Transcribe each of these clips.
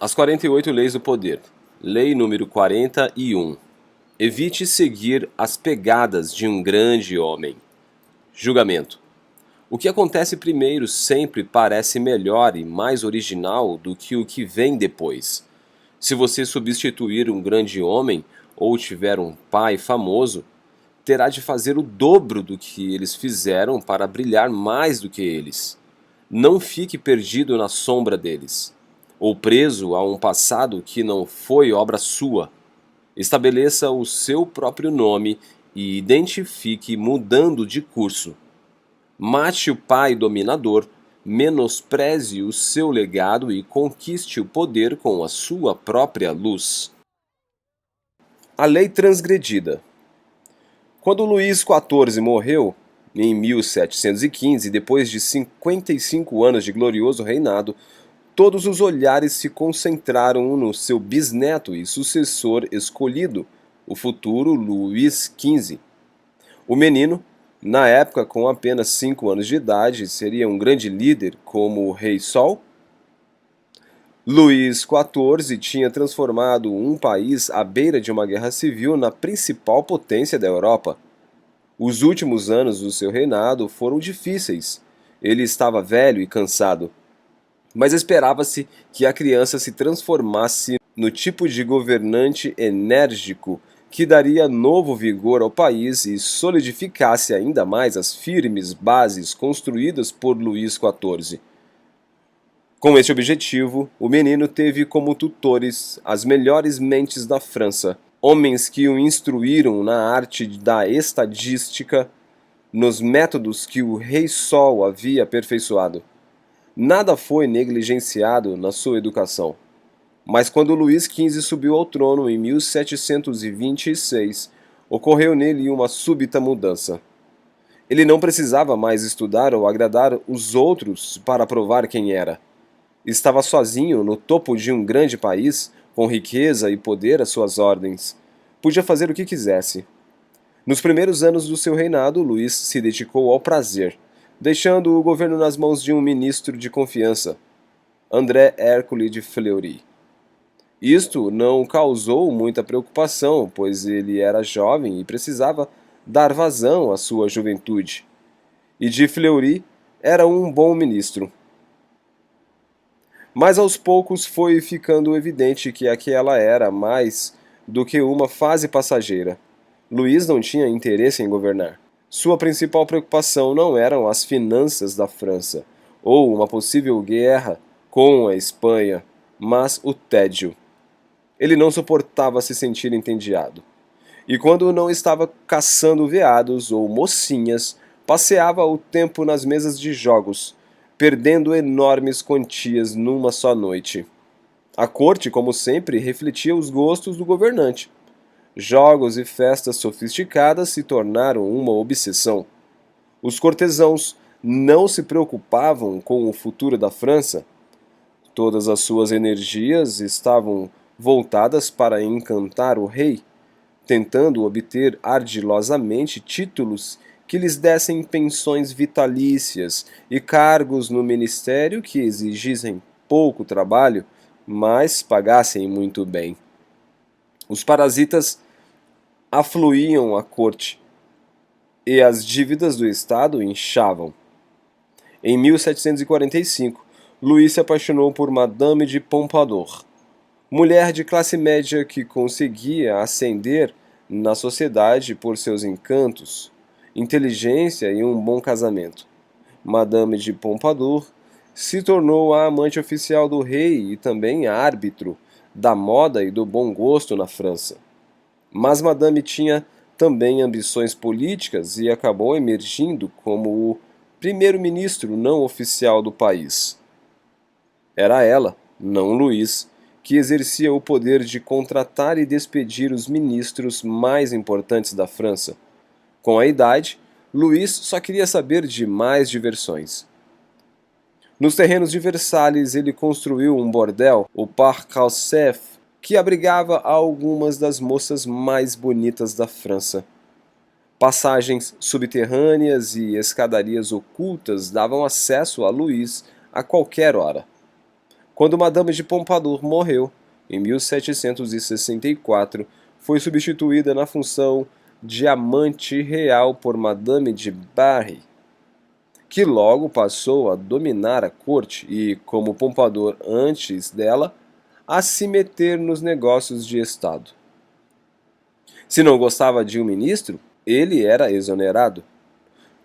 As 48 Leis do Poder. Lei número 41. Evite seguir as pegadas de um grande homem. Julgamento. O que acontece primeiro sempre parece melhor e mais original do que o que vem depois. Se você substituir um grande homem ou tiver um pai famoso, terá de fazer o dobro do que eles fizeram para brilhar mais do que eles. Não fique perdido na sombra deles, ou preso a um passado que não foi obra sua. Estabeleça o seu próprio nome e identifique mudando de curso. Mate o pai dominador, menospreze o seu legado e conquiste o poder com a sua própria luz. A lei transgredida. Quando Luís XIV morreu, em 1715, depois de 55 anos de glorioso reinado, todos os olhares se concentraram no seu bisneto e sucessor escolhido, o futuro Luís XV. O menino, na época com apenas 5 anos de idade, seria um grande líder como o Rei Sol. Luís XIV tinha transformado um país à beira de uma guerra civil na principal potência da Europa. Os últimos anos do seu reinado foram difíceis. Ele estava velho e cansado. Mas esperava-se que a criança se transformasse no tipo de governante enérgico que daria novo vigor ao país e solidificasse ainda mais as firmes bases construídas por Luís XIV. Com este objetivo, o menino teve como tutores as melhores mentes da França, homens que o instruíram na arte da estadística, nos métodos que o Rei Sol havia aperfeiçoado. Nada foi negligenciado na sua educação. Mas quando Luís XV subiu ao trono em 1726, ocorreu nele uma súbita mudança. Ele não precisava mais estudar ou agradar os outros para provar quem era. Estava sozinho no topo de um grande país, com riqueza e poder às suas ordens. Podia fazer o que quisesse. Nos primeiros anos do seu reinado, Luís se dedicou ao prazer, deixando o governo nas mãos de um ministro de confiança, André Hércules de Fleury. Isto não causou muita preocupação, pois ele era jovem e precisava dar vazão à sua juventude. E de Fleury era um bom ministro. Mas aos poucos foi ficando evidente que aquela era mais do que uma fase passageira. Luís não tinha interesse em governar. Sua principal preocupação não eram as finanças da França ou uma possível guerra com a Espanha, mas o tédio. Ele não suportava se sentir entediado. E quando não estava caçando veados ou mocinhas, passeava o tempo nas mesas de jogos, perdendo enormes quantias numa só noite. A corte, como sempre, refletia os gostos do governante. Jogos e festas sofisticadas se tornaram uma obsessão. Os cortesãos não se preocupavam com o futuro da França. Todas as suas energias estavam voltadas para encantar o rei, tentando obter ardilosamente títulos que lhes dessem pensões vitalícias e cargos no ministério que exigissem pouco trabalho, mas pagassem muito bem. Os parasitas afluíam à corte e as dívidas do Estado inchavam. Em 1745, Louis se apaixonou por Madame de Pompadour, mulher de classe média que conseguia ascender na sociedade por seus encantos, inteligência e um bom casamento. Madame de Pompadour se tornou a amante oficial do rei e também árbitro da moda e do bom gosto na França. Mas Madame tinha também ambições políticas e acabou emergindo como o primeiro-ministro não oficial do país. Era ela, não Luís, que exercia o poder de contratar e despedir os ministros mais importantes da França. Com a idade, Luís só queria saber de mais diversões. Nos terrenos de Versalhes, ele construiu um bordel, o Parc Alsef, que abrigava algumas das moças mais bonitas da França. Passagens subterrâneas e escadarias ocultas davam acesso a Luís a qualquer hora. Quando Madame de Pompadour morreu, em 1764, foi substituída na função de amante real por Madame de Barry, que logo passou a dominar a corte e, como Pompadour antes dela, a se meter nos negócios de Estado. Se não gostava de um ministro, ele era exonerado.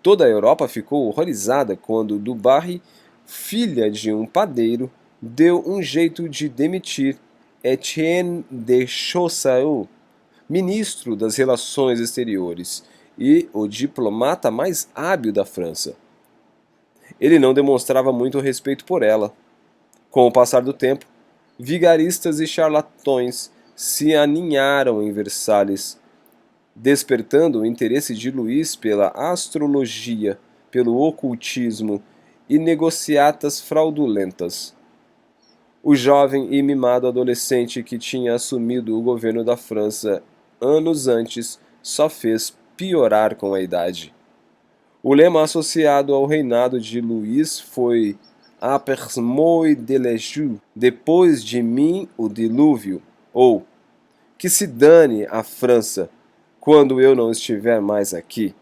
Toda a Europa ficou horrorizada quando Du Barry, filha de um padeiro, deu um jeito de demitir Etienne de Choiseul, ministro das Relações Exteriores e o diplomata mais hábil da França. Ele não demonstrava muito respeito por ela. Com o passar do tempo, vigaristas e charlatões se aninharam em Versalhes, despertando o interesse de Luís pela astrologia, pelo ocultismo e negociatas fraudulentas. O jovem e mimado adolescente que tinha assumido o governo da França anos antes só fez piorar com a idade. O lema associado ao reinado de Luís foi Après moi déluge, depois de mim o dilúvio, ou que se dane a França quando eu não estiver mais aqui.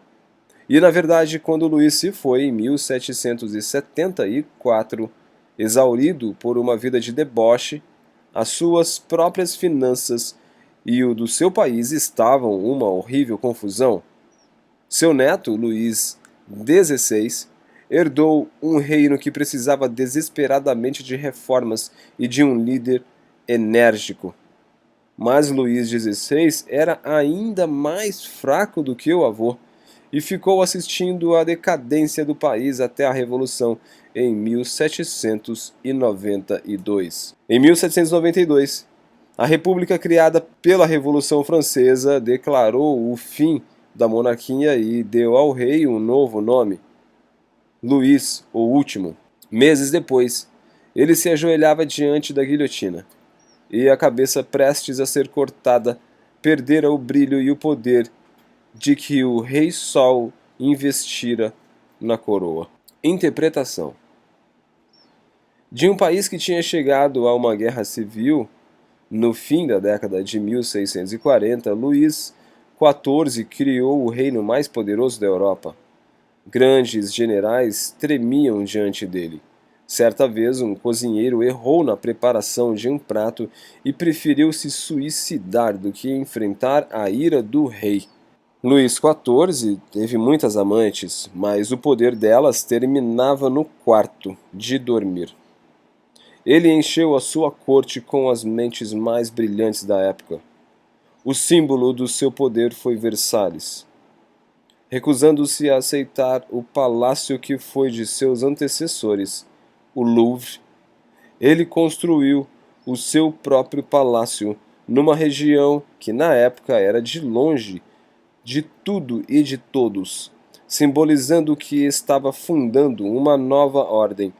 E na verdade, quando Luís se foi em 1774, exaurido por uma vida de deboche, as suas próprias finanças e o do seu país estavam uma horrível confusão. Seu neto, Luís XVI, herdou um reino que precisava desesperadamente de reformas e de um líder enérgico. Mas Luís XVI era ainda mais fraco do que o avô e ficou assistindo à decadência do país até a Revolução em 1792. Em 1792, a República criada pela Revolução Francesa declarou o fim da monarquia e deu ao rei um novo nome, Luís, o Último. Meses depois, ele se ajoelhava diante da guilhotina, e a cabeça prestes a ser cortada perdera o brilho e o poder de que o Rei Sol investira na coroa. Interpretação: de um país que tinha chegado a uma guerra civil no fim da década de 1640, Luís XIV criou o reino mais poderoso da Europa. Grandes generais tremiam diante dele. Certa vez, um cozinheiro errou na preparação de um prato e preferiu se suicidar do que enfrentar a ira do rei. Luís XIV teve muitas amantes, mas o poder delas terminava no quarto de dormir. Ele encheu a sua corte com as mentes mais brilhantes da época. O símbolo do seu poder foi Versalhes. Recusando-se a aceitar o palácio que foi de seus antecessores, o Louvre, ele construiu o seu próprio palácio numa região que na época era de longe de tudo e de todos, simbolizando que estava fundando uma nova ordem,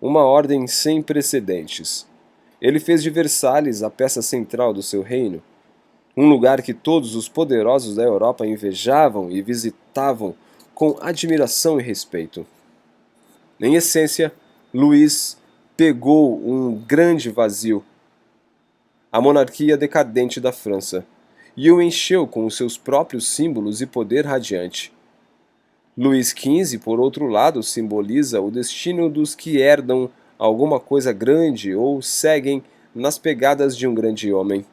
uma ordem sem precedentes. Ele fez de Versalhes a peça central do seu reino, um lugar que todos os poderosos da Europa invejavam e visitavam com admiração e respeito. Em essência, Luís pegou um grande vazio, a monarquia decadente da França, e o encheu com os seus próprios símbolos e poder radiante. Luís XV, por outro lado, simboliza o destino dos que herdam alguma coisa grande ou seguem nas pegadas de um grande homem.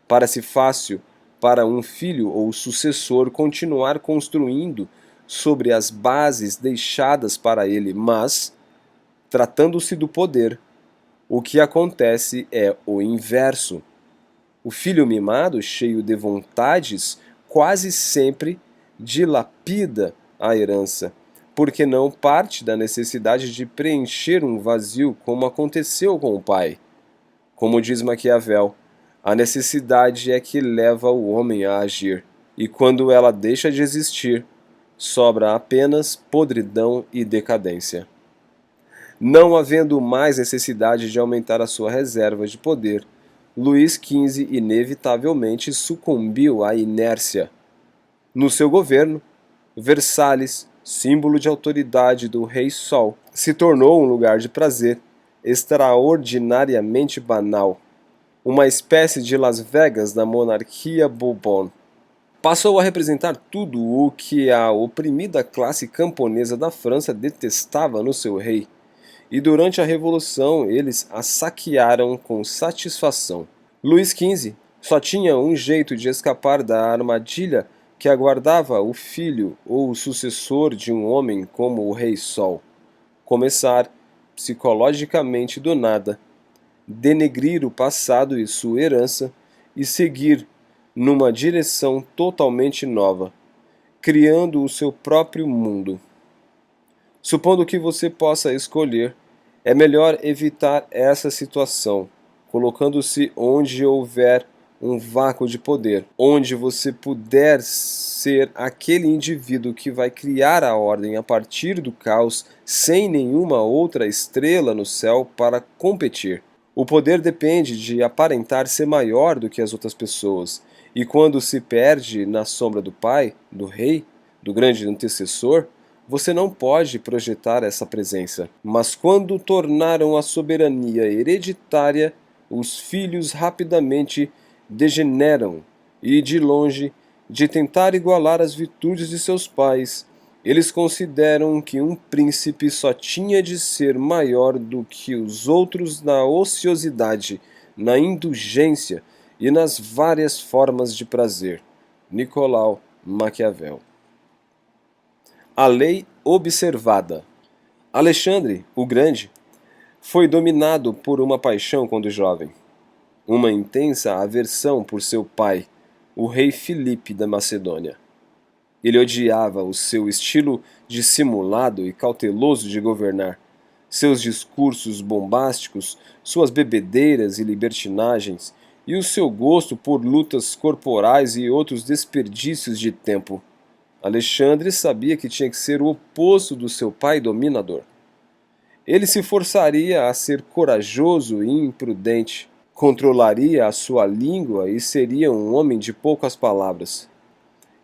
Parece fácil para um filho ou sucessor continuar construindo sobre as bases deixadas para ele, mas, tratando-se do poder, o que acontece é o inverso. O filho mimado, cheio de vontades, quase sempre dilapida a herança, porque não parte da necessidade de preencher um vazio como aconteceu com o pai. Como diz Maquiavel, a necessidade é que leva o homem a agir, e quando ela deixa de existir, sobra apenas podridão e decadência. Não havendo mais necessidade de aumentar a sua reserva de poder, Luís XV inevitavelmente sucumbiu à inércia. No seu governo, Versalhes, símbolo de autoridade do Rei Sol, se tornou um lugar de prazer extraordinariamente banal, uma espécie de Las Vegas da monarquia Bourbon. Passou a representar tudo o que a oprimida classe camponesa da França detestava no seu rei, e durante a Revolução eles a saquearam com satisfação. Luís XV só tinha um jeito de escapar da armadilha que aguardava o filho ou o sucessor de um homem como o Rei Sol: começar, psicologicamente do nada, denegrir o passado e sua herança e seguir numa direção totalmente nova, criando o seu próprio mundo. Supondo que você possa escolher, é melhor evitar essa situação, colocando-se onde houver um vácuo de poder, onde você puder ser aquele indivíduo que vai criar a ordem a partir do caos, sem nenhuma outra estrela no céu para competir. O poder depende de aparentar ser maior do que as outras pessoas, e quando se perde na sombra do pai, do rei, do grande antecessor, você não pode projetar essa presença. Mas quando tornaram a soberania hereditária, os filhos rapidamente degeneram e, de longe, de tentar igualar as virtudes de seus pais, eles consideram que um príncipe só tinha de ser maior do que os outros na ociosidade, na indulgência e nas várias formas de prazer. Nicolau Maquiavel. A lei observada. Alexandre, o Grande, foi dominado por uma paixão quando jovem, uma intensa aversão por seu pai, o rei Filipe da Macedônia. Ele odiava o seu estilo dissimulado e cauteloso de governar, seus discursos bombásticos, suas bebedeiras e libertinagens, e o seu gosto por lutas corporais e outros desperdícios de tempo. Alexandre sabia que tinha que ser o oposto do seu pai dominador. Ele se forçaria a ser corajoso e imprudente, controlaria a sua língua e seria um homem de poucas palavras.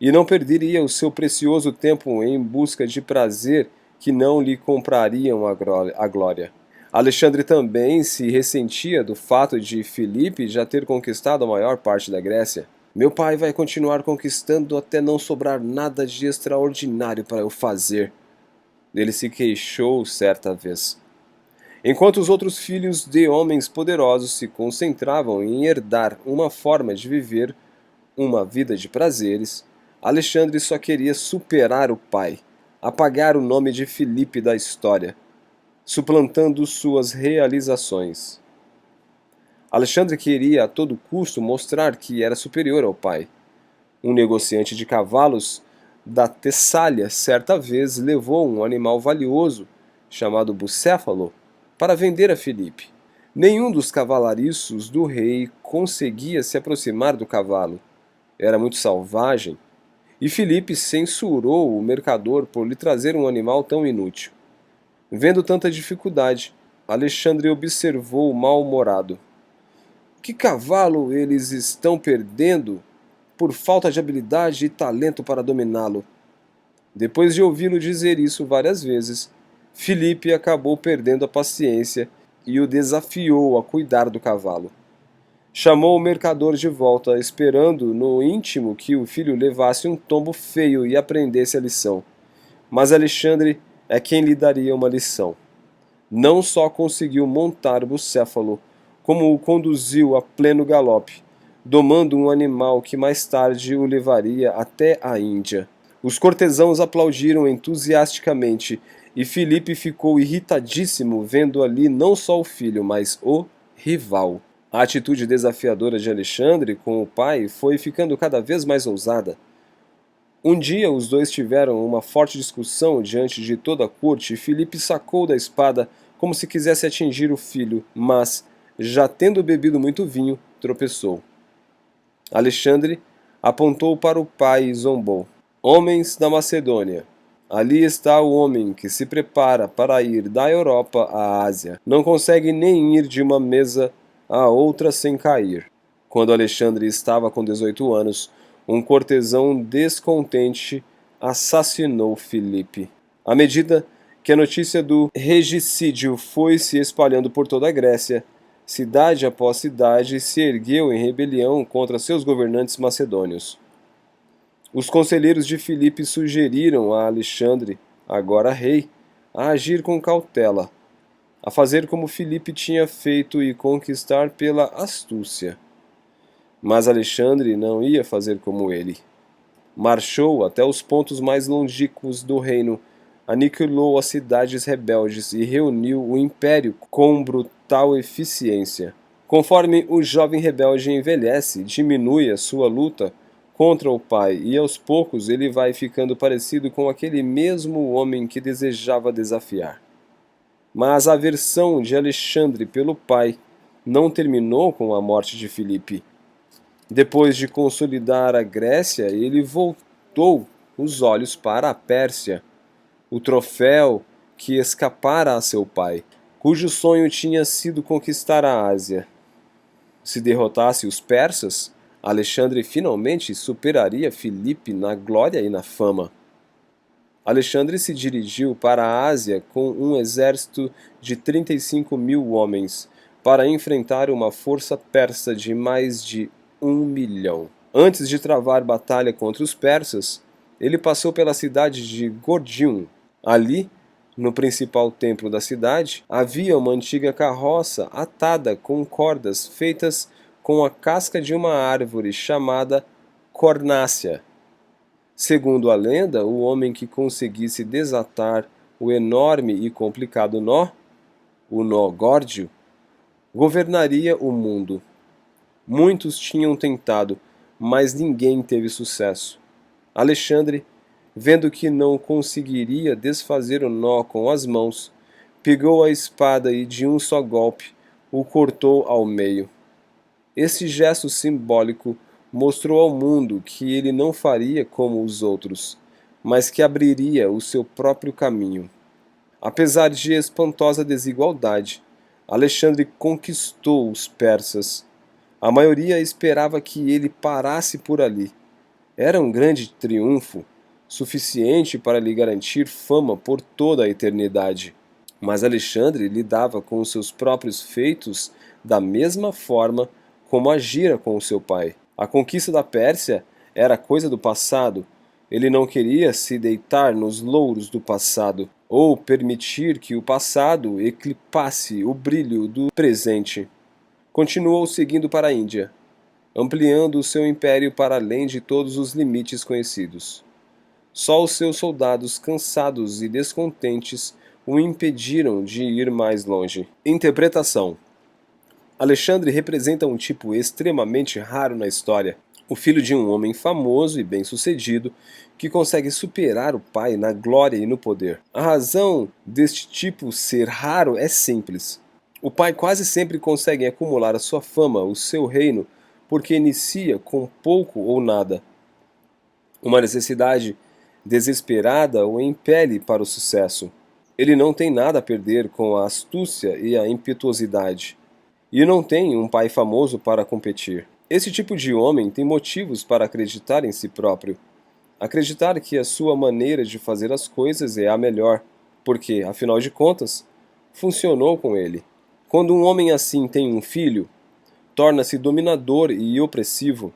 E não perderia o seu precioso tempo em busca de prazer que não lhe comprariam a glória. Alexandre também se ressentia do fato de Filipe já ter conquistado a maior parte da Grécia. Meu pai vai continuar conquistando até não sobrar nada de extraordinário para eu fazer. Ele se queixou certa vez. Enquanto os outros filhos de homens poderosos se concentravam em herdar uma forma de viver uma vida de prazeres, Alexandre só queria superar o pai, apagar o nome de Filipe da história, suplantando suas realizações. Alexandre queria a todo custo mostrar que era superior ao pai. Um negociante de cavalos da Tessália certa vez levou um animal valioso, chamado bucéfalo, para vender a Filipe. Nenhum dos cavalariços do rei conseguia se aproximar do cavalo. Era muito selvagem, e Filipe censurou o mercador por lhe trazer um animal tão inútil. Vendo tanta dificuldade, Alexandre observou mal-humorado. Que cavalo eles estão perdendo por falta de habilidade e talento para dominá-lo? Depois de ouvi-lo dizer isso várias vezes, Filipe acabou perdendo a paciência e o desafiou a cuidar do cavalo. Chamou o mercador de volta, esperando no íntimo que o filho levasse um tombo feio e aprendesse a lição. Mas Alexandre é quem lhe daria uma lição. Não só conseguiu montar o bucéfalo, como o conduziu a pleno galope, domando um animal que mais tarde o levaria até a Índia. Os cortesãos aplaudiram entusiasticamente e Filipe ficou irritadíssimo vendo ali não só o filho, mas o rival. A atitude desafiadora de Alexandre com o pai foi ficando cada vez mais ousada. Um dia os dois tiveram uma forte discussão diante de toda a corte e Filipe sacou da espada como se quisesse atingir o filho, mas, já tendo bebido muito vinho, tropeçou. Alexandre apontou para o pai e zombou. Homens da Macedônia, ali está o homem que se prepara para ir da Europa à Ásia. Não consegue nem ir de uma mesa a outra sem cair. Quando Alexandre estava com 18 anos, um cortesão descontente assassinou Filipe. À medida que a notícia do regicídio foi se espalhando por toda a Grécia, cidade após cidade se ergueu em rebelião contra seus governantes macedônios. Os conselheiros de Filipe sugeriram a Alexandre, agora rei, a agir com cautela, a fazer como Filipe tinha feito e conquistar pela astúcia. Mas Alexandre não ia fazer como ele. Marchou até os pontos mais longínquos do reino, aniquilou as cidades rebeldes e reuniu o império com brutal eficiência. Conforme o jovem rebelde envelhece, diminui a sua luta contra o pai e aos poucos ele vai ficando parecido com aquele mesmo homem que desejava desafiar. Mas a aversão de Alexandre pelo pai não terminou com a morte de Filipe. Depois de consolidar a Grécia, ele voltou os olhos para a Pérsia, o troféu que escapara a seu pai, cujo sonho tinha sido conquistar a Ásia. Se derrotasse os persas, Alexandre finalmente superaria Filipe na glória e na fama. Alexandre se dirigiu para a Ásia com um exército de 35.000 homens para enfrentar uma força persa de mais de 1 milhão. Antes de travar batalha contra os persas, ele passou pela cidade de Gordium. Ali, no principal templo da cidade, havia uma antiga carroça atada com cordas feitas com a casca de uma árvore chamada cornácea. Segundo a lenda, o homem que conseguisse desatar o enorme e complicado nó, o nó górdio, governaria o mundo. Muitos tinham tentado, mas ninguém teve sucesso. Alexandre, vendo que não conseguiria desfazer o nó com as mãos, pegou a espada e de um só golpe o cortou ao meio. Esse gesto simbólico mostrou ao mundo que ele não faria como os outros, mas que abriria o seu próprio caminho. Apesar de espantosa desigualdade, Alexandre conquistou os persas. A maioria esperava que ele parasse por ali. Era um grande triunfo, suficiente para lhe garantir fama por toda a eternidade. Mas Alexandre lidava com os seus próprios feitos da mesma forma como agira com o seu pai. A conquista da Pérsia era coisa do passado. Ele não queria se deitar nos louros do passado, ou permitir que o passado eclipsasse o brilho do presente. Continuou seguindo para a Índia, ampliando o seu império para além de todos os limites conhecidos. Só os seus soldados, cansados e descontentes, o impediram de ir mais longe. Interpretação: Alexandre representa um tipo extremamente raro na história, o filho de um homem famoso e bem-sucedido que consegue superar o pai na glória e no poder. A razão deste tipo ser raro é simples. O pai quase sempre consegue acumular a sua fama, o seu reino, porque inicia com pouco ou nada. Uma necessidade desesperada o impele para o sucesso. Ele não tem nada a perder com a astúcia e a impetuosidade. E não tem um pai famoso para competir. Esse tipo de homem tem motivos para acreditar em si próprio. Acreditar que a sua maneira de fazer as coisas é a melhor, porque, afinal de contas, funcionou com ele. Quando um homem assim tem um filho, torna-se dominador e opressivo,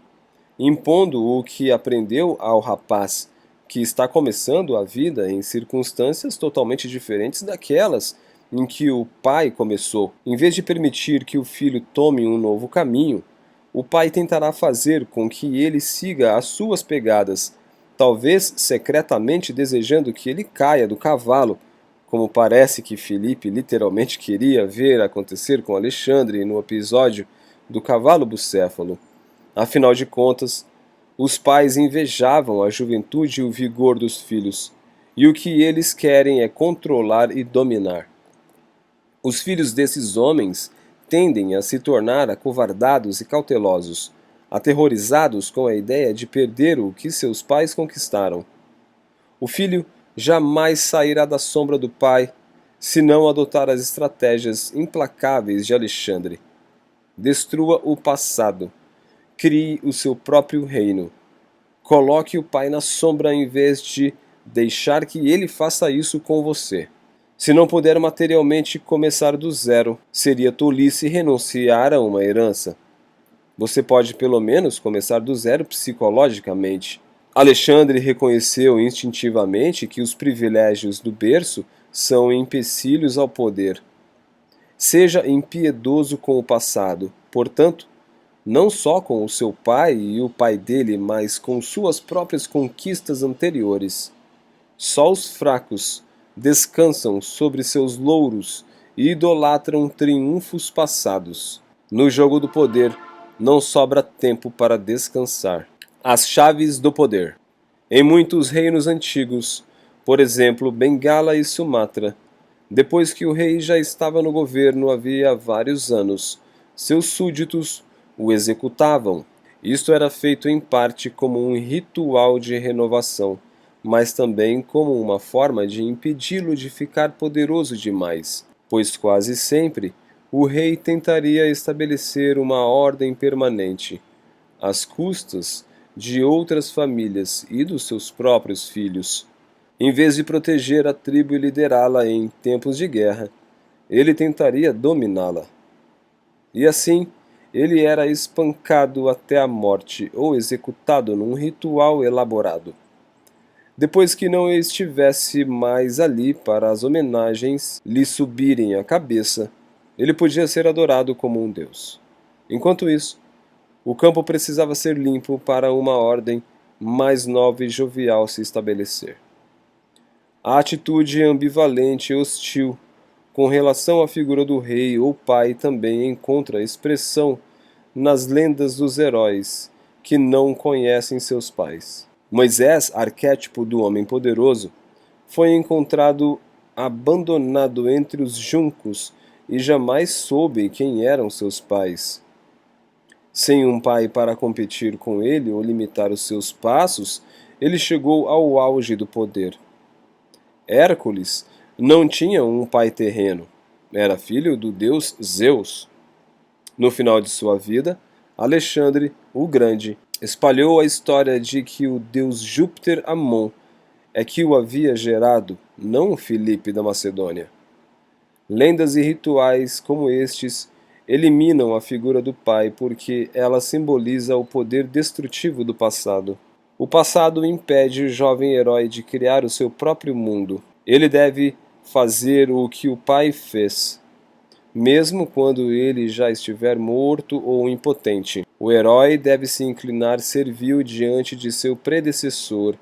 impondo o que aprendeu ao rapaz que está começando a vida em circunstâncias totalmente diferentes daquelas em que o pai começou. Em vez de permitir que o filho tome um novo caminho, o pai tentará fazer com que ele siga as suas pegadas, talvez secretamente desejando que ele caia do cavalo, como parece que Filipe literalmente queria ver acontecer com Alexandre no episódio do cavalo bucéfalo. Afinal de contas, os pais invejavam a juventude e o vigor dos filhos, e o que eles querem é controlar e dominar. Os filhos desses homens tendem a se tornar acovardados e cautelosos, aterrorizados com a ideia de perder o que seus pais conquistaram. O filho jamais sairá da sombra do pai se não adotar as estratégias implacáveis de Alexandre. Destrua o passado. Crie o seu próprio reino. Coloque o pai na sombra em vez de deixar que ele faça isso com você. Se não puder materialmente começar do zero, seria tolice renunciar a uma herança. Você pode pelo menos começar do zero psicologicamente. Alexandre reconheceu instintivamente que os privilégios do berço são empecilhos ao poder. Seja impiedoso com o passado, portanto, não só com o seu pai e o pai dele, mas com suas próprias conquistas anteriores. Só os fracos descansam sobre seus louros e idolatram triunfos passados. No jogo do poder, não sobra tempo para descansar. As chaves do poder. Em muitos reinos antigos, por exemplo, Bengala e Sumatra, depois que o rei já estava no governo havia vários anos, seus súditos o executavam. Isto era feito em parte como um ritual de renovação, mas também como uma forma de impedi-lo de ficar poderoso demais, pois quase sempre o rei tentaria estabelecer uma ordem permanente, às custas de outras famílias e dos seus próprios filhos. Em vez de proteger a tribo e liderá-la em tempos de guerra, ele tentaria dominá-la. E assim, ele era espancado até a morte ou executado num ritual elaborado. Depois que não estivesse mais ali para as homenagens lhe subirem à cabeça, ele podia ser adorado como um deus. Enquanto isso, o campo precisava ser limpo para uma ordem mais nova e jovial se estabelecer. A atitude ambivalente e hostil com relação à figura do rei ou pai também encontra expressão nas lendas dos heróis que não conhecem seus pais. Moisés, arquétipo do homem poderoso, foi encontrado abandonado entre os juncos e jamais soube quem eram seus pais. Sem um pai para competir com ele ou limitar os seus passos, ele chegou ao auge do poder. Hércules não tinha um pai terreno, era filho do deus Zeus. No final de sua vida, Alexandre o Grande espalhou a história de que o deus Júpiter Amon é que o havia gerado, não Filipe da Macedônia. Lendas e rituais como estes eliminam a figura do pai porque ela simboliza o poder destrutivo do passado. O passado impede o jovem herói de criar o seu próprio mundo. Ele deve fazer o que o pai fez, mesmo quando ele já estiver morto ou impotente. O herói deve se inclinar servil diante de seu predecessor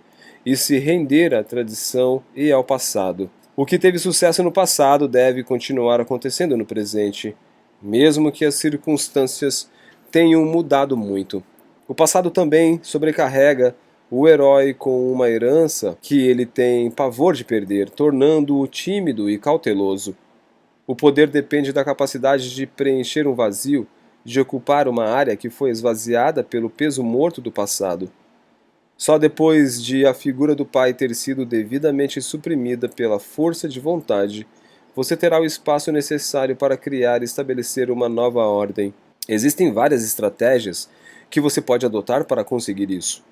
e se render à tradição e ao passado. O que teve sucesso no passado deve continuar acontecendo no presente, mesmo que as circunstâncias tenham mudado muito. O passado também sobrecarrega o herói com uma herança que ele tem pavor de perder, tornando-o tímido e cauteloso. O poder depende da capacidade de preencher um vazio, de ocupar uma área que foi esvaziada pelo peso morto do passado. Só depois de a figura do pai ter sido devidamente suprimida pela força de vontade, você terá o espaço necessário para criar e estabelecer uma nova ordem. Existem várias estratégias que você pode adotar para conseguir isso.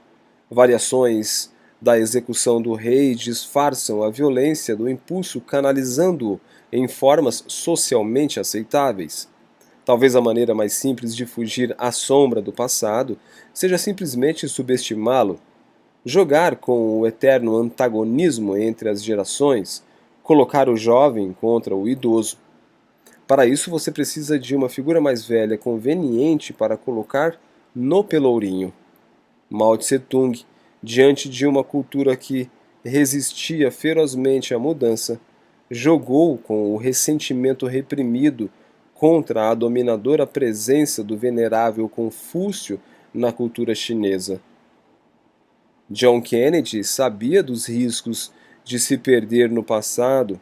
Variações da execução do rei disfarçam a violência do impulso, canalizando-o em formas socialmente aceitáveis. Talvez a maneira mais simples de fugir à sombra do passado seja simplesmente subestimá-lo, jogar com o eterno antagonismo entre as gerações, colocar o jovem contra o idoso. Para isso você precisa de uma figura mais velha conveniente para colocar no pelourinho. Mao Tse-tung, diante de uma cultura que resistia ferozmente à mudança, jogou com o ressentimento reprimido contra a dominadora presença do venerável Confúcio na cultura chinesa. John Kennedy sabia dos riscos de se perder no passado.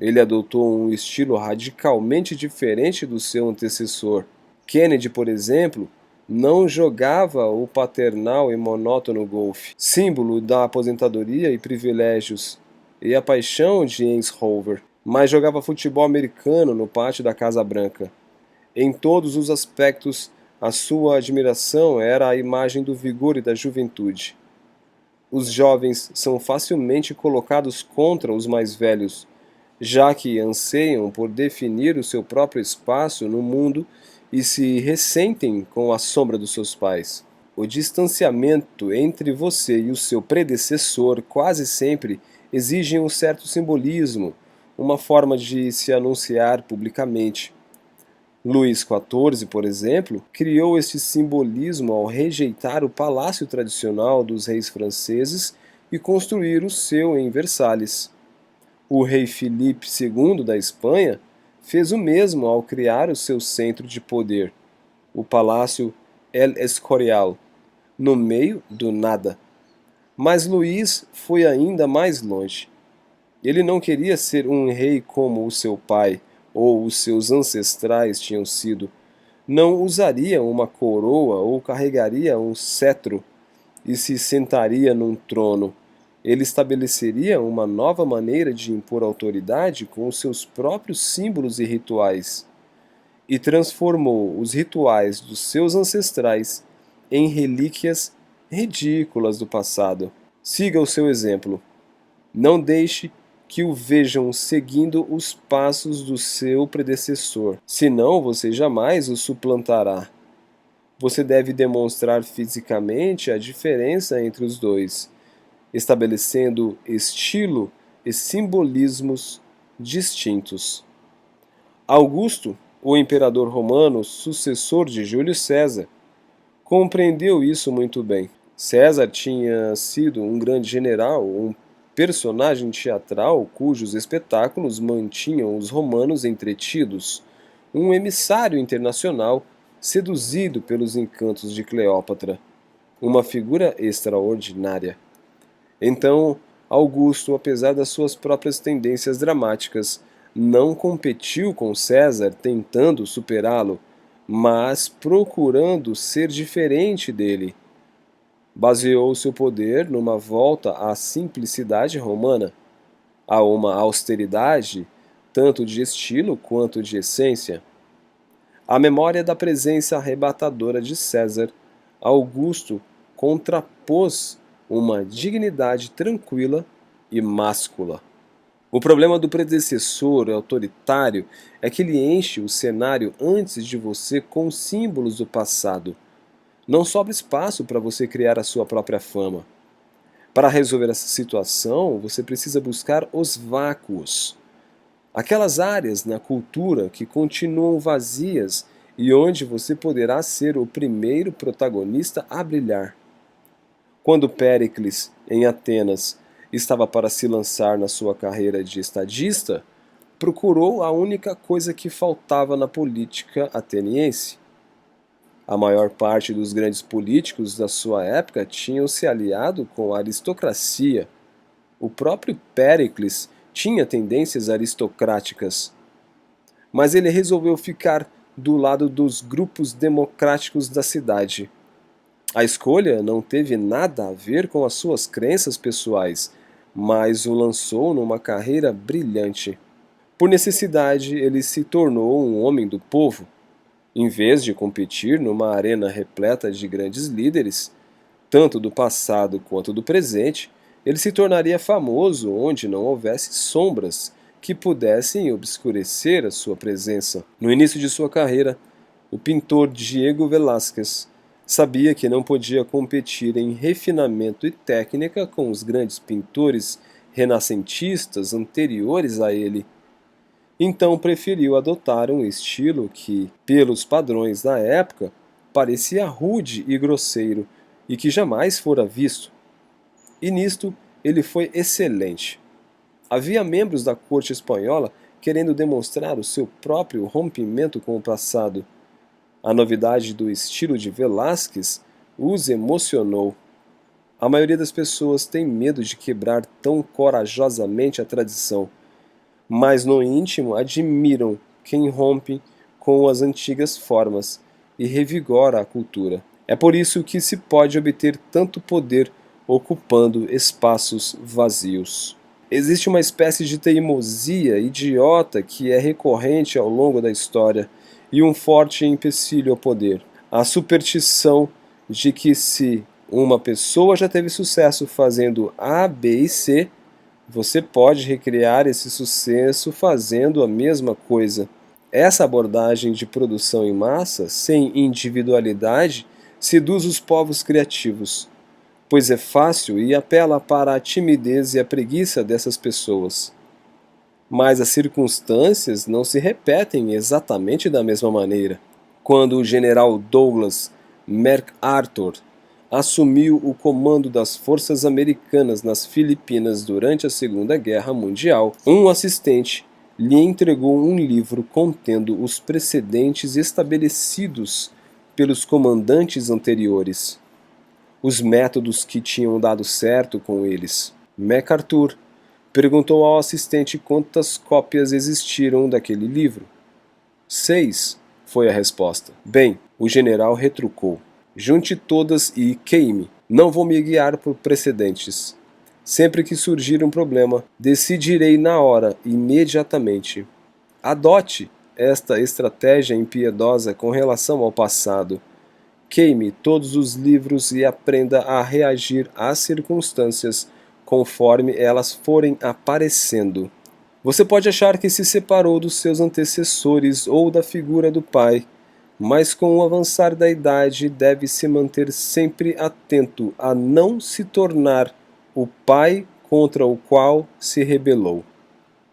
Ele adotou um estilo radicalmente diferente do seu antecessor. Kennedy, por exemplo, não jogava o paternal e monótono golfe, símbolo da aposentadoria e privilégios, e a paixão de Eisenhower, mas jogava futebol americano no pátio da Casa Branca. Em todos os aspectos, a sua admiração era a imagem do vigor e da juventude. Os jovens são facilmente colocados contra os mais velhos, já que anseiam por definir o seu próprio espaço no mundo e se ressentem com a sombra dos seus pais. O distanciamento entre você e o seu predecessor quase sempre exige um certo simbolismo, uma forma de se anunciar publicamente. Luís XIV, por exemplo, criou este simbolismo ao rejeitar o palácio tradicional dos reis franceses e construir o seu em Versalhes. O rei Filipe II da Espanha fez o mesmo ao criar o seu centro de poder, o Palácio El Escorial, no meio do nada. Mas Luís foi ainda mais longe. Ele não queria ser um rei como o seu pai ou os seus ancestrais tinham sido. Não usaria uma coroa ou carregaria um cetro e se sentaria num trono. Ele estabeleceria uma nova maneira de impor autoridade com os seus próprios símbolos e rituais, e transformou os rituais dos seus ancestrais em relíquias ridículas do passado. Siga o seu exemplo. Não deixe que o vejam seguindo os passos do seu predecessor, senão você jamais o suplantará. Você deve demonstrar fisicamente a diferença entre os dois, estabelecendo estilo e simbolismos distintos. Augusto, o imperador romano, sucessor de Júlio César, compreendeu isso muito bem. César tinha sido um grande general, um personagem teatral cujos espetáculos mantinham os romanos entretidos, um emissário internacional seduzido pelos encantos de Cleópatra, uma figura extraordinária. Então, Augusto, apesar das suas próprias tendências dramáticas, não competiu com César tentando superá-lo, mas procurando ser diferente dele. Baseou seu poder numa volta à simplicidade romana, a uma austeridade tanto de estilo quanto de essência. À memória da presença arrebatadora de César, Augusto contrapôs uma dignidade tranquila e máscula. O problema do predecessor autoritário é que ele enche o cenário antes de você com símbolos do passado. Não sobra espaço para você criar a sua própria fama. Para resolver essa situação, você precisa buscar os vácuos. Aquelas áreas na cultura que continuam vazias e onde você poderá ser o primeiro protagonista a brilhar. Quando Péricles, em Atenas, estava para se lançar na sua carreira de estadista, procurou a única coisa que faltava na política ateniense. A maior parte dos grandes políticos da sua época tinham se aliado com a aristocracia. O próprio Péricles tinha tendências aristocráticas, mas ele resolveu ficar do lado dos grupos democráticos da cidade. A escolha não teve nada a ver com as suas crenças pessoais, mas o lançou numa carreira brilhante. Por necessidade, ele se tornou um homem do povo. Em vez de competir numa arena repleta de grandes líderes, tanto do passado quanto do presente, ele se tornaria famoso onde não houvesse sombras que pudessem obscurecer a sua presença. No início de sua carreira, o pintor Diego Velázquez sabia que não podia competir em refinamento e técnica com os grandes pintores renascentistas anteriores a ele. Então preferiu adotar um estilo que, pelos padrões da época, parecia rude e grosseiro e que jamais fora visto. E nisto ele foi excelente. Havia membros da corte espanhola querendo demonstrar o seu próprio rompimento com o passado. A novidade do estilo de Velázquez os emocionou. A maioria das pessoas tem medo de quebrar tão corajosamente a tradição, mas no íntimo admiram quem rompe com as antigas formas e revigora a cultura. É por isso que se pode obter tanto poder ocupando espaços vazios. Existe uma espécie de teimosia idiota que é recorrente ao longo da história e um forte empecilho ao poder. A superstição de que se uma pessoa já teve sucesso fazendo A, B e C, Você pode recriar esse sucesso fazendo a mesma coisa. Essa abordagem de produção em massa, sem individualidade, seduz os povos criativos, pois é fácil e apela para a timidez e a preguiça dessas pessoas. Mas as circunstâncias não se repetem exatamente da mesma maneira. Quando o general Douglas MacArthur assumiu o comando das forças americanas nas Filipinas durante a Segunda Guerra Mundial, um assistente lhe entregou um livro contendo os precedentes estabelecidos pelos comandantes anteriores, os métodos que tinham dado certo com eles. MacArthur perguntou ao assistente quantas cópias existiram daquele livro. 6, foi a resposta. Bem, o general retrucou. Junte todas e queime. Não vou me guiar por precedentes. Sempre que surgir um problema, decidirei na hora, imediatamente. Adote esta estratégia impiedosa com relação ao passado. Queime todos os livros e aprenda a reagir às circunstâncias conforme elas forem aparecendo. Você pode achar que se separou dos seus antecessores ou da figura do pai, mas com o avançar da idade deve se manter sempre atento a não se tornar o pai contra o qual se rebelou.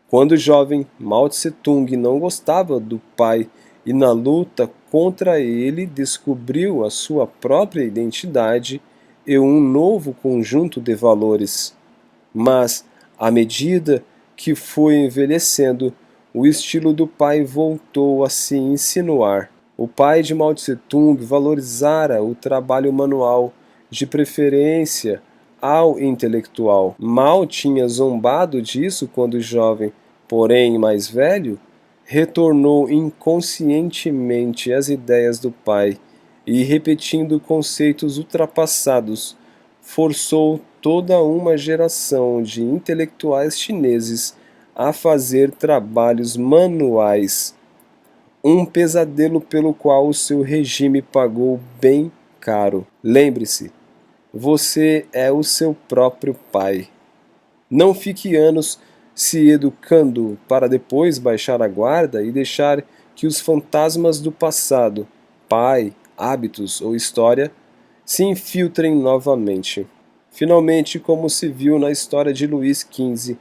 Quando jovem, Mao Tse-tung não gostava do pai e na luta contra ele descobriu a sua própria identidade e um novo conjunto de valores. Mas, à medida que foi envelhecendo, o estilo do pai voltou a se insinuar. O pai de Mao Tse-tung valorizara o trabalho manual, de preferência ao intelectual. Mao tinha zombado disso quando jovem, porém mais velho, retornou inconscientemente às ideias do pai e, repetindo conceitos ultrapassados, forçou toda uma geração de intelectuais chineses a fazer trabalhos manuais, um pesadelo pelo qual o seu regime pagou bem caro. Lembre-se, você é o seu próprio pai. Não fique anos se educando para depois baixar a guarda e deixar que os fantasmas do passado, pai, hábitos ou história, se infiltrem novamente. Finalmente, como se viu na história de Luís XV,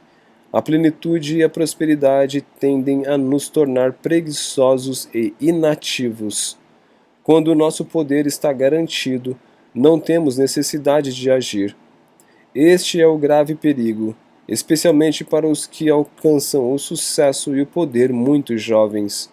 a plenitude e a prosperidade tendem a nos tornar preguiçosos e inativos. Quando o nosso poder está garantido, não temos necessidade de agir. Este é o grave perigo, especialmente para os que alcançam o sucesso e o poder muito jovens.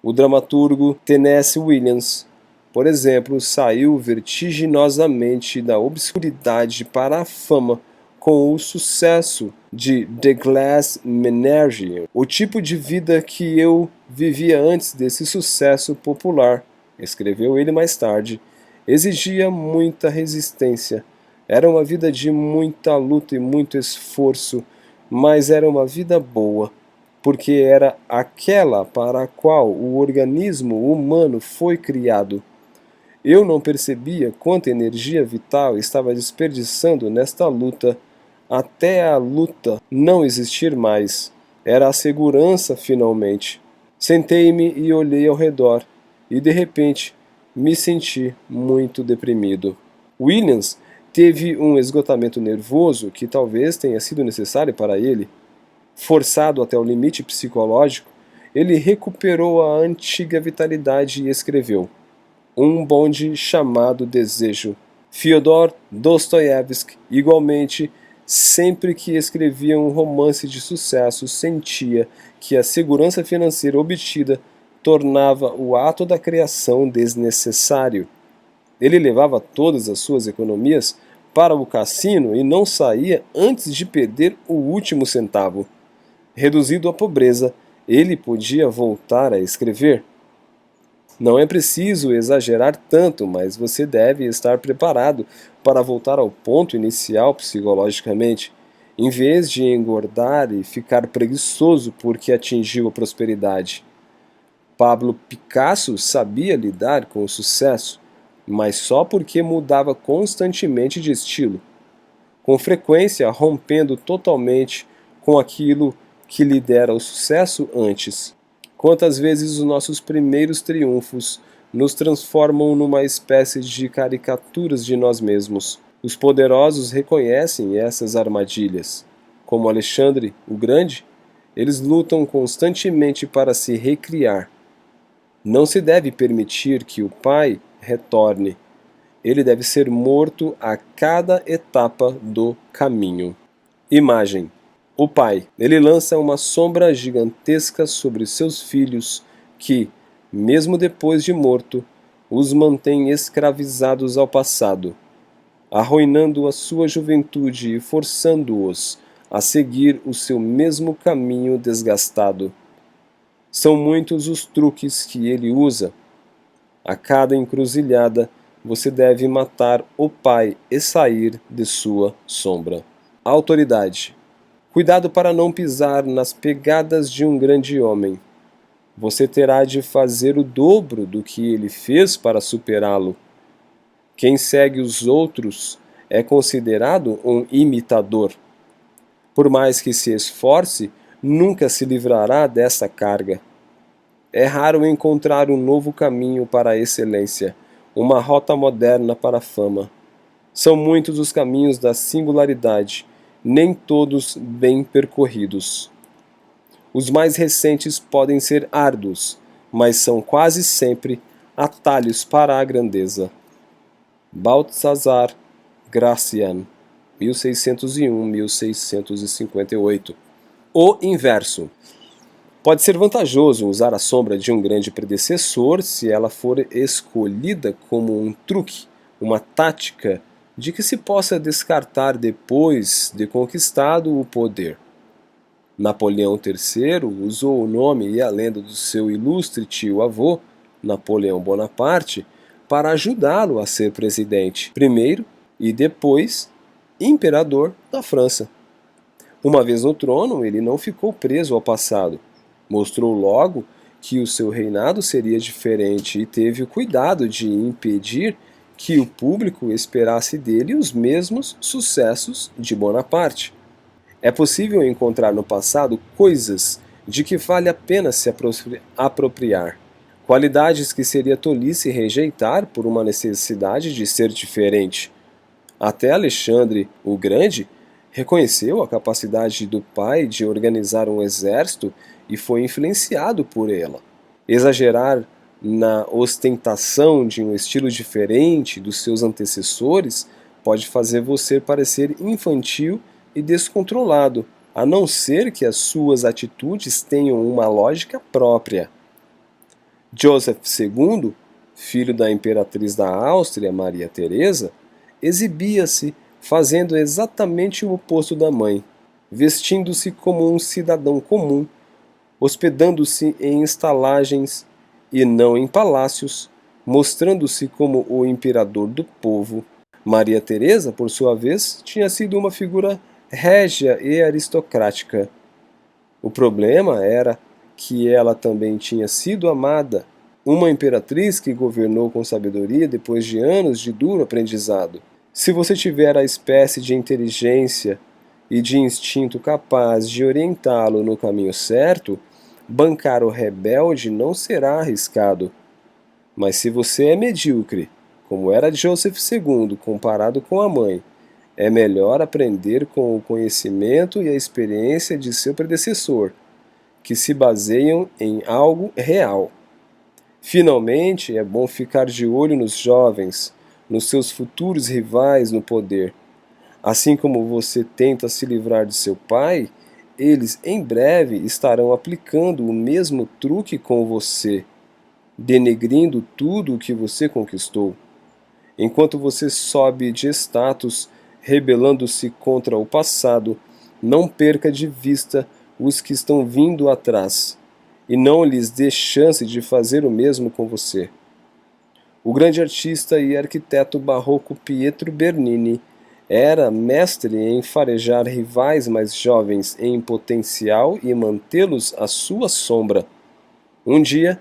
O dramaturgo Tennessee Williams, por exemplo, saiu vertiginosamente da obscuridade para a fama com o sucesso de The Glass Menagerie. O tipo de vida que eu vivia antes desse sucesso popular, escreveu ele mais tarde, exigia muita resistência. Era uma vida de muita luta e muito esforço, mas era uma vida boa, porque era aquela para a qual o organismo humano foi criado. Eu não percebia quanta energia vital estava desperdiçando nesta luta, até a luta não existir mais. Era a segurança, finalmente. Sentei-me e olhei ao redor, e de repente me senti muito deprimido. Williams teve um esgotamento nervoso que talvez tenha sido necessário para ele. Forçado até o limite psicológico, ele recuperou a antiga vitalidade e escreveu Um bonde chamado Desejo. Fyodor Dostoiévski, igualmente, sempre que escrevia um romance de sucesso, sentia que a segurança financeira obtida tornava o ato da criação desnecessário. Ele levava todas as suas economias para o cassino e não saía antes de perder o último centavo. Reduzido à pobreza, ele podia voltar a escrever. Não é preciso exagerar tanto, mas você deve estar preparado para voltar ao ponto inicial psicologicamente, em vez de engordar e ficar preguiçoso porque atingiu a prosperidade. Pablo Picasso sabia lidar com o sucesso, mas só porque mudava constantemente de estilo. com frequência rompendo totalmente com aquilo que lhe dera o sucesso antes. Quantas vezes os nossos primeiros triunfos nos transformam numa espécie de caricaturas de nós mesmos. Os poderosos reconhecem essas armadilhas. Como Alexandre o Grande, eles lutam constantemente para se recriar. Não se deve permitir que o pai retorne. Ele deve ser morto a cada etapa do caminho. Imagem. O pai, ele lança uma sombra gigantesca sobre seus filhos que, mesmo depois de morto, os mantém escravizados ao passado, arruinando a sua juventude e forçando-os a seguir o seu mesmo caminho desgastado. São muitos os truques que ele usa. A cada encruzilhada, você deve matar o pai e sair de sua sombra. Autoridade. Cuidado para não pisar nas pegadas de um grande homem. Você terá de fazer o dobro do que ele fez para superá-lo. Quem segue os outros é considerado um imitador. Por mais que se esforce, nunca se livrará dessa carga. É raro encontrar um novo caminho para a excelência, uma rota moderna para a fama. São muitos os caminhos da singularidade, nem todos bem percorridos. Os mais recentes podem ser árduos, mas são quase sempre atalhos para a grandeza. Balthazar Gracian, 1601-1658. O inverso. Pode ser vantajoso usar a sombra de um grande predecessor se ela for escolhida como um truque, uma tática de que se possa descartar depois de conquistado o poder. Napoleão III usou o nome e a lenda do seu ilustre tio-avô, Napoleão Bonaparte, para ajudá-lo a ser presidente, primeiro e depois imperador da França. Uma vez no trono, ele não ficou preso ao passado. Mostrou logo que o seu reinado seria diferente e teve o cuidado de impedir que o público esperasse dele os mesmos sucessos de Bonaparte. É possível encontrar no passado coisas de que vale a pena se apropriar, qualidades que seria tolice rejeitar por uma necessidade de ser diferente. Até Alexandre o Grande reconheceu a capacidade do pai de organizar um exército e foi influenciado por ela. Exagerar na ostentação de um estilo diferente dos seus antecessores pode fazer você parecer infantil e descontrolado, a não ser que as suas atitudes tenham uma lógica própria. Joseph II, filho da imperatriz da Áustria, Maria Teresa, exibia-se fazendo exatamente o oposto da mãe, vestindo-se como um cidadão comum, hospedando-se em estalagens e não em palácios, mostrando-se como o imperador do povo. Maria Teresa, por sua vez, tinha sido uma figura régia e aristocrática. O problema era que ela também tinha sido amada, uma imperatriz que governou com sabedoria depois de anos de duro aprendizado. Se você tiver a espécie de inteligência e de instinto capaz de orientá-lo no caminho certo, bancar o rebelde não será arriscado. Mas se você é medíocre, como era Joseph II comparado com a mãe, é melhor aprender com o conhecimento e a experiência de seu predecessor, que se baseiam em algo real. Finalmente, é bom ficar de olho nos jovens, nos seus futuros rivais no poder. Assim como você tenta se livrar de seu pai, eles em breve estarão aplicando o mesmo truque com você, denegrindo tudo o que você conquistou. Enquanto você sobe de status, rebelando-se contra o passado, não perca de vista os que estão vindo atrás, e não lhes dê chance de fazer o mesmo com você. O grande artista e arquiteto barroco Pietro Bernini era mestre em farejar rivais mais jovens em potencial e mantê-los à sua sombra. Um dia,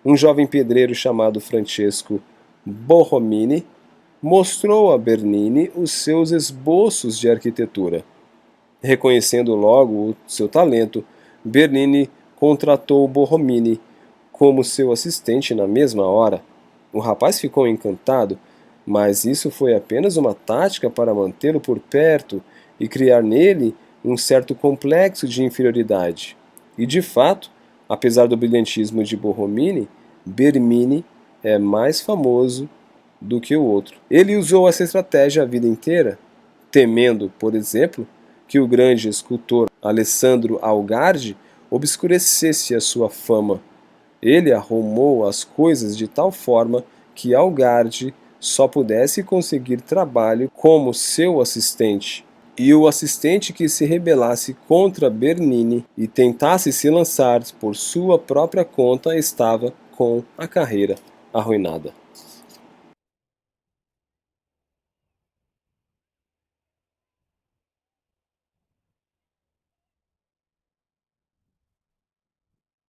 um jovem pedreiro chamado Francesco Borromini mostrou a Bernini os seus esboços de arquitetura. Reconhecendo logo o seu talento, Bernini contratou Borromini como seu assistente na mesma hora. O rapaz ficou encantado, mas isso foi apenas uma tática para mantê-lo por perto e criar nele um certo complexo de inferioridade. E de fato, apesar do brilhantismo de Borromini, Bernini é mais famoso do que o outro. Ele usou essa estratégia a vida inteira, temendo, por exemplo, que o grande escultor Alessandro Algardi obscurecesse a sua fama. Ele arrumou as coisas de tal forma que Algardi só pudesse conseguir trabalho como seu assistente. E o assistente que se rebelasse contra Bernini e tentasse se lançar por sua própria conta estava com a carreira arruinada.